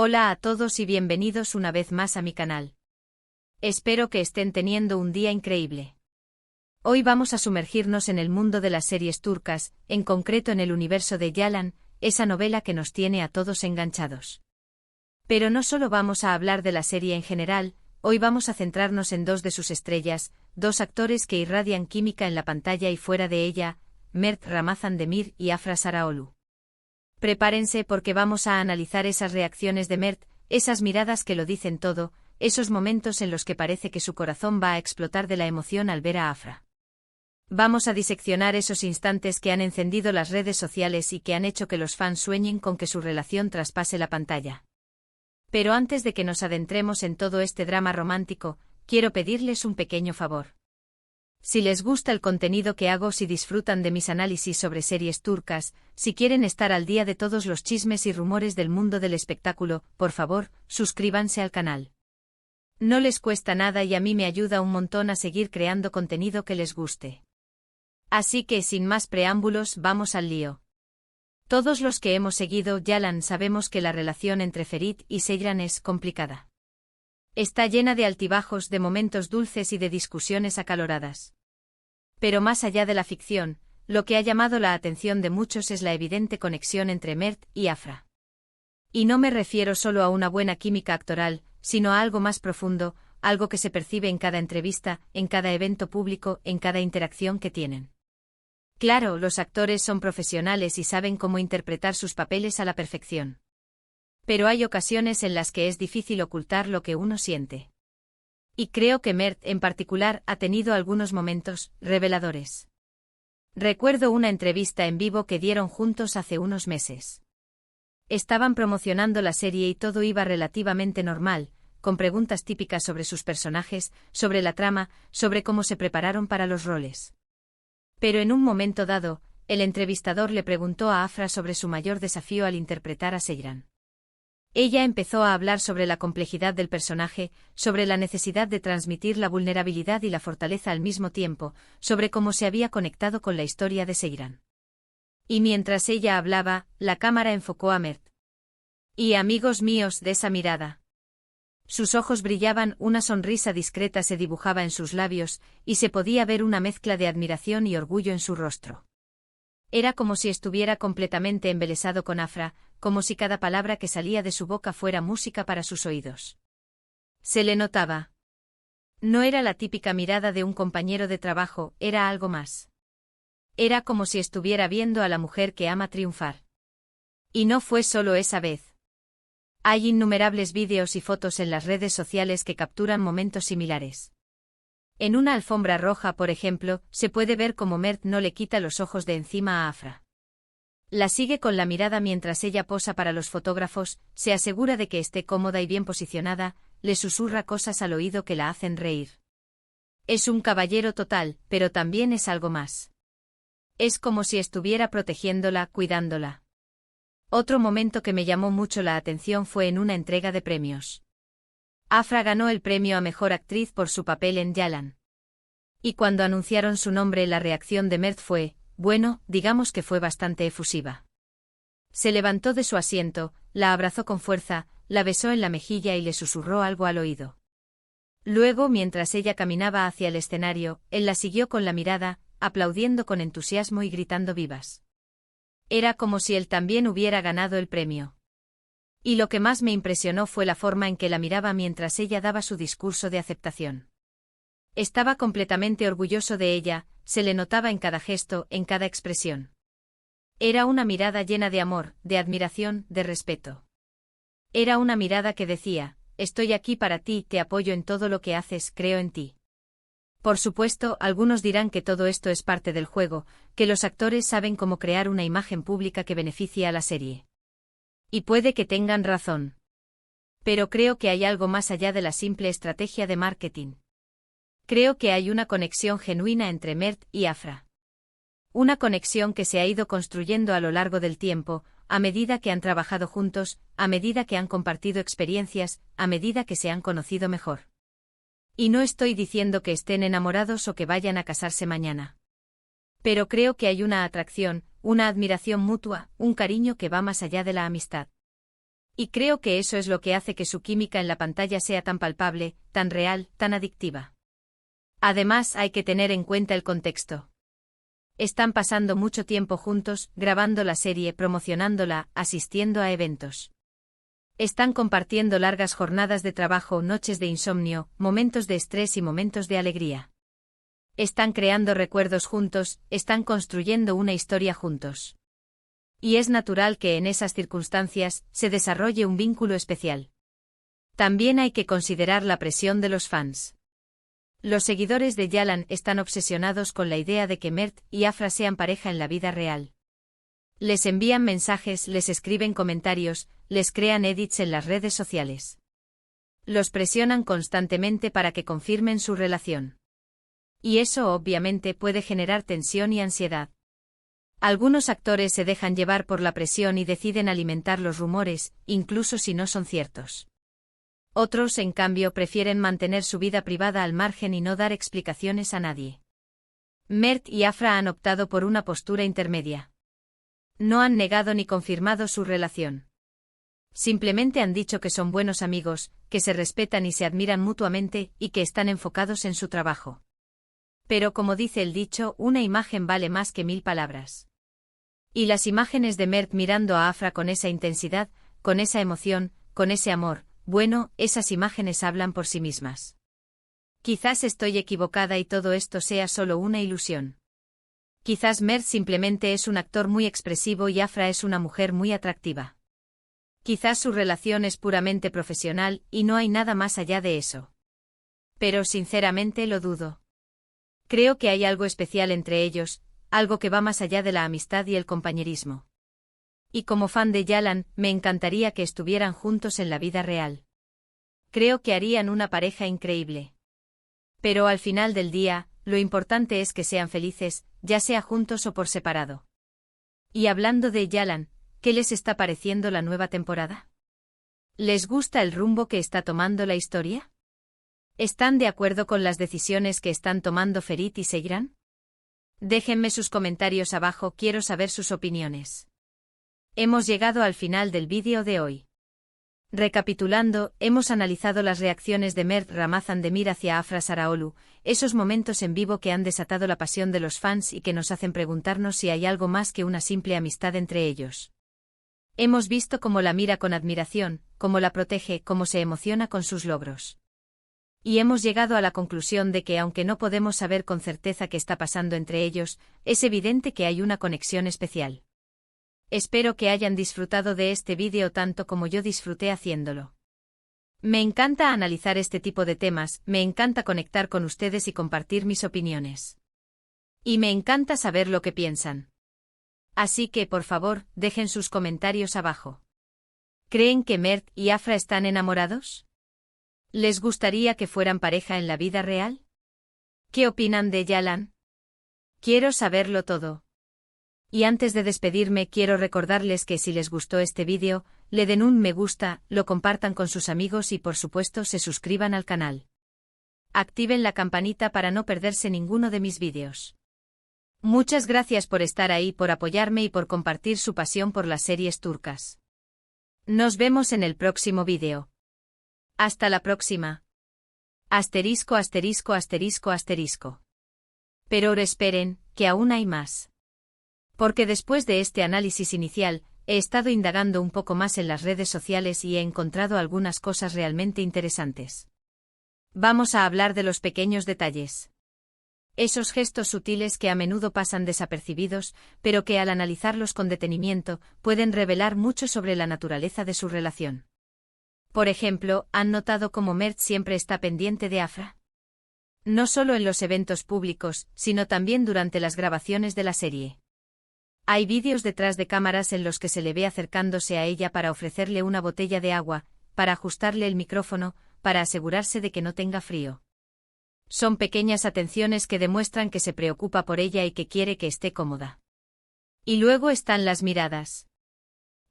Hola a todos y bienvenidos una vez más a mi canal. Espero que estén teniendo un día increíble. Hoy vamos a sumergirnos en el mundo de las series turcas, en concreto en el universo de Yalan, esa novela que nos tiene a todos enganchados. Pero no solo vamos a hablar de la serie en general, hoy vamos a centrarnos en dos de sus estrellas, dos actores que irradian química en la pantalla y fuera de ella, Mert Ramazan Demir y Afra Saraoğlu. Prepárense porque vamos a analizar esas reacciones de Mert, esas miradas que lo dicen todo, esos momentos en los que parece que su corazón va a explotar de la emoción al ver a Afra. Vamos a diseccionar esos instantes que han encendido las redes sociales y que han hecho que los fans sueñen con que su relación traspase la pantalla. Pero antes de que nos adentremos en todo este drama romántico, quiero pedirles un pequeño favor. Si les gusta el contenido que hago, si disfrutan de mis análisis sobre series turcas, si quieren estar al día de todos los chismes y rumores del mundo del espectáculo, por favor, suscríbanse al canal. No les cuesta nada y a mí me ayuda un montón a seguir creando contenido que les guste. Así que sin más preámbulos, vamos al lío. Todos los que hemos seguido Yalan sabemos que la relación entre Ferit y Seyran es complicada. Está llena de altibajos, de momentos dulces y de discusiones acaloradas. Pero más allá de la ficción, lo que ha llamado la atención de muchos es la evidente conexión entre Mert y Afra. Y no me refiero solo a una buena química actoral, sino a algo más profundo, algo que se percibe en cada entrevista, en cada evento público, en cada interacción que tienen. Claro, los actores son profesionales y saben cómo interpretar sus papeles a la perfección. Pero hay ocasiones en las que es difícil ocultar lo que uno siente. Y creo que Mert, en particular, ha tenido algunos momentos reveladores. Recuerdo una entrevista en vivo que dieron juntos hace unos meses. Estaban promocionando la serie y todo iba relativamente normal, con preguntas típicas sobre sus personajes, sobre la trama, sobre cómo se prepararon para los roles. Pero en un momento dado, el entrevistador le preguntó a Afra sobre su mayor desafío al interpretar a Seyran. Ella empezó a hablar sobre la complejidad del personaje, sobre la necesidad de transmitir la vulnerabilidad y la fortaleza al mismo tiempo, sobre cómo se había conectado con la historia de Seyran. Y mientras ella hablaba, la cámara enfocó a Mert. Y amigos míos, de esa mirada. Sus ojos brillaban, una sonrisa discreta se dibujaba en sus labios, y se podía ver una mezcla de admiración y orgullo en su rostro. Era como si estuviera completamente embelesado con Afra, como si cada palabra que salía de su boca fuera música para sus oídos. Se le notaba. No era la típica mirada de un compañero de trabajo, era algo más. Era como si estuviera viendo a la mujer que ama triunfar. Y no fue solo esa vez. Hay innumerables vídeos y fotos en las redes sociales que capturan momentos similares. En una alfombra roja, por ejemplo, se puede ver cómo Mert no le quita los ojos de encima a Afra. La sigue con la mirada mientras ella posa para los fotógrafos, se asegura de que esté cómoda y bien posicionada, le susurra cosas al oído que la hacen reír. Es un caballero total, pero también es algo más. Es como si estuviera protegiéndola, cuidándola. Otro momento que me llamó mucho la atención fue en una entrega de premios. Afra ganó el premio a Mejor Actriz por su papel en Yalan. Y cuando anunciaron su nombre, la reacción de Mert fue, bueno, digamos que fue bastante efusiva. Se levantó de su asiento, la abrazó con fuerza, la besó en la mejilla y le susurró algo al oído. Luego, mientras ella caminaba hacia el escenario, él la siguió con la mirada, aplaudiendo con entusiasmo y gritando vivas. Era como si él también hubiera ganado el premio. Y lo que más me impresionó fue la forma en que la miraba mientras ella daba su discurso de aceptación. Estaba completamente orgulloso de ella, se le notaba en cada gesto, en cada expresión. Era una mirada llena de amor, de admiración, de respeto. Era una mirada que decía, estoy aquí para ti, te apoyo en todo lo que haces, creo en ti. Por supuesto, algunos dirán que todo esto es parte del juego, que los actores saben cómo crear una imagen pública que beneficie a la serie. Y puede que tengan razón. Pero creo que hay algo más allá de la simple estrategia de marketing. Creo que hay una conexión genuina entre Mert y Afra. Una conexión que se ha ido construyendo a lo largo del tiempo, a medida que han trabajado juntos, a medida que han compartido experiencias, a medida que se han conocido mejor. Y no estoy diciendo que estén enamorados o que vayan a casarse mañana. Pero creo que hay una atracción, una admiración mutua, un cariño que va más allá de la amistad. Y creo que eso es lo que hace que su química en la pantalla sea tan palpable, tan real, tan adictiva. Además, hay que tener en cuenta el contexto. Están pasando mucho tiempo juntos, grabando la serie, promocionándola, asistiendo a eventos. Están compartiendo largas jornadas de trabajo, noches de insomnio, momentos de estrés y momentos de alegría. Están creando recuerdos juntos, están construyendo una historia juntos. Y es natural que en esas circunstancias se desarrolle un vínculo especial. También hay que considerar la presión de los fans. Los seguidores de Yalan están obsesionados con la idea de que Mert y Afra sean pareja en la vida real. Les envían mensajes, les escriben comentarios, les crean edits en las redes sociales. Los presionan constantemente para que confirmen su relación. Y eso obviamente puede generar tensión y ansiedad. Algunos actores se dejan llevar por la presión y deciden alimentar los rumores, incluso si no son ciertos. Otros, en cambio, prefieren mantener su vida privada al margen y no dar explicaciones a nadie. Mert y Afra han optado por una postura intermedia. No han negado ni confirmado su relación. Simplemente han dicho que son buenos amigos, que se respetan y se admiran mutuamente, y que están enfocados en su trabajo. Pero como dice el dicho, una imagen vale más que 1000 palabras. Y las imágenes de Mert mirando a Afra con esa intensidad, con esa emoción, con ese amor, bueno, esas imágenes hablan por sí mismas. Quizás estoy equivocada y todo esto sea solo una ilusión. Quizás Mert simplemente es un actor muy expresivo y Afra es una mujer muy atractiva. Quizás su relación es puramente profesional y no hay nada más allá de eso. Pero sinceramente lo dudo. Creo que hay algo especial entre ellos, algo que va más allá de la amistad y el compañerismo. Y como fan de Yalan, me encantaría que estuvieran juntos en la vida real. Creo que harían una pareja increíble. Pero al final del día, lo importante es que sean felices, ya sea juntos o por separado. Y hablando de Yalan, ¿qué les está pareciendo la nueva temporada? ¿Les gusta el rumbo que está tomando la historia? ¿Están de acuerdo con las decisiones que están tomando Ferit y Seyran? Déjenme sus comentarios abajo, quiero saber sus opiniones. Hemos llegado al final del vídeo de hoy. Recapitulando, hemos analizado las reacciones de Mert Ramazan Demir hacia Afra Saraolu, esos momentos en vivo que han desatado la pasión de los fans y que nos hacen preguntarnos si hay algo más que una simple amistad entre ellos. Hemos visto cómo la mira con admiración, cómo la protege, cómo se emociona con sus logros. Y hemos llegado a la conclusión de que aunque no podemos saber con certeza qué está pasando entre ellos, es evidente que hay una conexión especial. Espero que hayan disfrutado de este vídeo tanto como yo disfruté haciéndolo. Me encanta analizar este tipo de temas, me encanta conectar con ustedes y compartir mis opiniones. Y me encanta saber lo que piensan. Así que, por favor, dejen sus comentarios abajo. ¿Creen que Mert y Afra están enamorados? ¿Les gustaría que fueran pareja en la vida real? ¿Qué opinan de Yalan? Quiero saberlo todo. Y antes de despedirme quiero recordarles que si les gustó este vídeo, le den un me gusta, lo compartan con sus amigos y por supuesto se suscriban al canal. Activen la campanita para no perderse ninguno de mis vídeos. Muchas gracias por estar ahí, por apoyarme y por compartir su pasión por las series turcas. Nos vemos en el próximo vídeo. Hasta la próxima. Asterisco asterisco asterisco asterisco. Pero ahora esperen, que aún hay más. Porque después de este análisis inicial, he estado indagando un poco más en las redes sociales y he encontrado algunas cosas realmente interesantes. Vamos a hablar de los pequeños detalles. Esos gestos sutiles que a menudo pasan desapercibidos, pero que al analizarlos con detenimiento, pueden revelar mucho sobre la naturaleza de su relación. Por ejemplo, ¿han notado cómo Mert siempre está pendiente de Afra? No solo en los eventos públicos, sino también durante las grabaciones de la serie. Hay vídeos detrás de cámaras en los que se le ve acercándose a ella para ofrecerle una botella de agua, para ajustarle el micrófono, para asegurarse de que no tenga frío. Son pequeñas atenciones que demuestran que se preocupa por ella y que quiere que esté cómoda. Y luego están las miradas.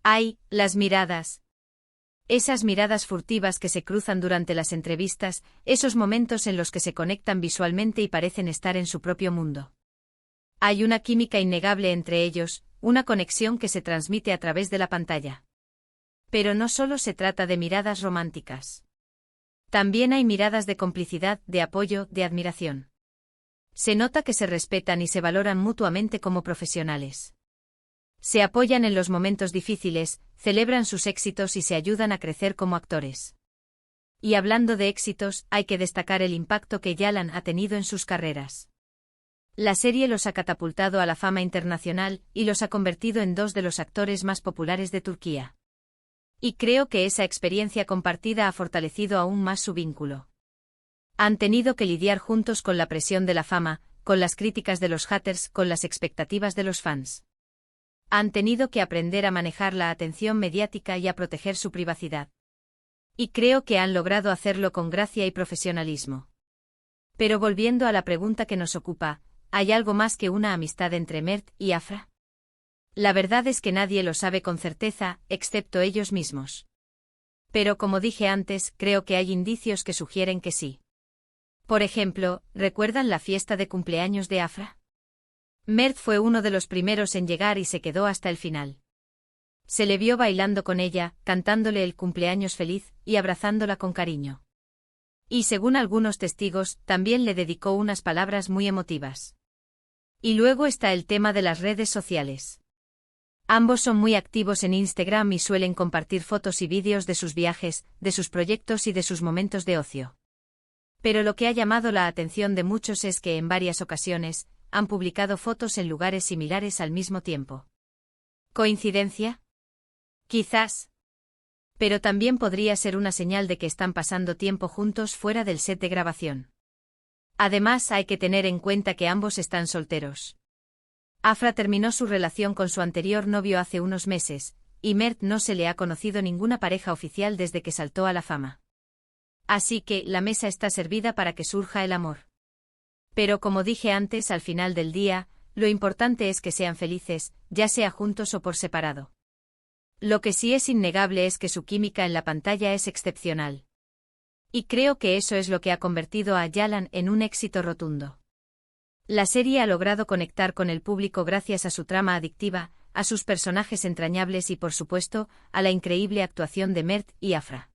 ¡Ay, las miradas! Esas miradas furtivas que se cruzan durante las entrevistas, esos momentos en los que se conectan visualmente y parecen estar en su propio mundo. Hay una química innegable entre ellos, una conexión que se transmite a través de la pantalla. Pero no solo se trata de miradas románticas. También hay miradas de complicidad, de apoyo, de admiración. Se nota que se respetan y se valoran mutuamente como profesionales. Se apoyan en los momentos difíciles, celebran sus éxitos y se ayudan a crecer como actores. Y hablando de éxitos, hay que destacar el impacto que Yalan ha tenido en sus carreras. La serie los ha catapultado a la fama internacional y los ha convertido en dos de los actores más populares de Turquía. Y creo que esa experiencia compartida ha fortalecido aún más su vínculo. Han tenido que lidiar juntos con la presión de la fama, con las críticas de los haters, con las expectativas de los fans. Han tenido que aprender a manejar la atención mediática y a proteger su privacidad. Y creo que han logrado hacerlo con gracia y profesionalismo. Pero volviendo a la pregunta que nos ocupa, ¿hay algo más que una amistad entre Mert y Afra? La verdad es que nadie lo sabe con certeza, excepto ellos mismos. Pero como dije antes, creo que hay indicios que sugieren que sí. Por ejemplo, ¿recuerdan la fiesta de cumpleaños de Afra? Mert fue uno de los primeros en llegar y se quedó hasta el final. Se le vio bailando con ella, cantándole el cumpleaños feliz y abrazándola con cariño. Y según algunos testigos, también le dedicó unas palabras muy emotivas. Y luego está el tema de las redes sociales. Ambos son muy activos en Instagram y suelen compartir fotos y vídeos de sus viajes, de sus proyectos y de sus momentos de ocio. Pero lo que ha llamado la atención de muchos es que en varias ocasiones, han publicado fotos en lugares similares al mismo tiempo. ¿Coincidencia? Quizás. Pero también podría ser una señal de que están pasando tiempo juntos fuera del set de grabación. Además, hay que tener en cuenta que ambos están solteros. Afra terminó su relación con su anterior novio hace unos meses, y Mert no se le ha conocido ninguna pareja oficial desde que saltó a la fama. Así que, la mesa está servida para que surja el amor. Pero como dije antes, al final del día, lo importante es que sean felices, ya sea juntos o por separado. Lo que sí es innegable es que su química en la pantalla es excepcional. Y creo que eso es lo que ha convertido a Yalan en un éxito rotundo. La serie ha logrado conectar con el público gracias a su trama adictiva, a sus personajes entrañables y por supuesto, a la increíble actuación de Mert y Afra.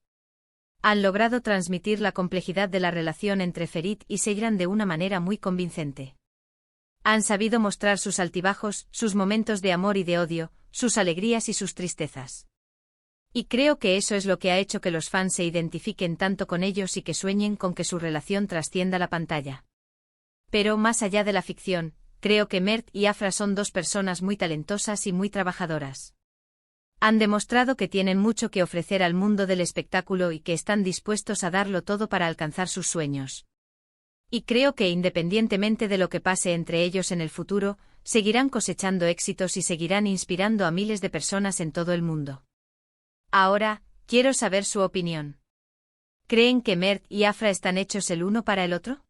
Han logrado transmitir la complejidad de la relación entre Ferit y Seyran de una manera muy convincente. Han sabido mostrar sus altibajos, sus momentos de amor y de odio, sus alegrías y sus tristezas. Y creo que eso es lo que ha hecho que los fans se identifiquen tanto con ellos y que sueñen con que su relación trascienda la pantalla. Pero más allá de la ficción, creo que Mert y Afra son dos personas muy talentosas y muy trabajadoras. Han demostrado que tienen mucho que ofrecer al mundo del espectáculo y que están dispuestos a darlo todo para alcanzar sus sueños. Y creo que independientemente de lo que pase entre ellos en el futuro, seguirán cosechando éxitos y seguirán inspirando a miles de personas en todo el mundo. Ahora, quiero saber su opinión. ¿Creen que Mert y Afra están hechos el uno para el otro?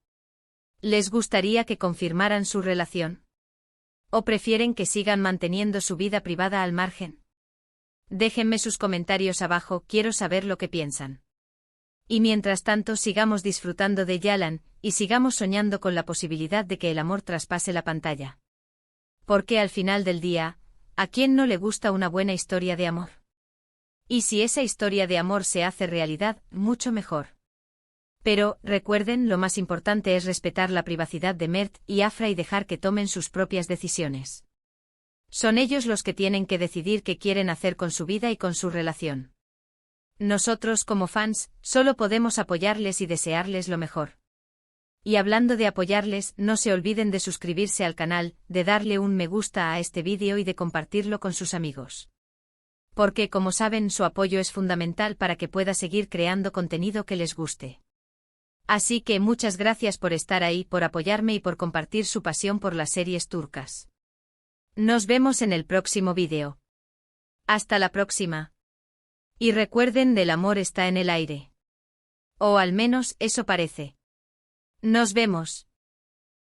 ¿Les gustaría que confirmaran su relación? ¿O prefieren que sigan manteniendo su vida privada al margen? Déjenme sus comentarios abajo, quiero saber lo que piensan. Y mientras tanto sigamos disfrutando de Yalan, y sigamos soñando con la posibilidad de que el amor traspase la pantalla. Porque al final del día, ¿a quién no le gusta una buena historia de amor? Y si esa historia de amor se hace realidad, mucho mejor. Pero, recuerden, lo más importante es respetar la privacidad de Mert y Afra y dejar que tomen sus propias decisiones. Son ellos los que tienen que decidir qué quieren hacer con su vida y con su relación. Nosotros, como fans, solo podemos apoyarles y desearles lo mejor. Y hablando de apoyarles, no se olviden de suscribirse al canal, de darle un me gusta a este vídeo y de compartirlo con sus amigos. Porque, como saben, su apoyo es fundamental para que pueda seguir creando contenido que les guste. Así que muchas gracias por estar ahí, por apoyarme y por compartir su pasión por las series turcas. Nos vemos en el próximo vídeo. Hasta la próxima. Y recuerden, el amor está en el aire. O al menos eso parece. Nos vemos.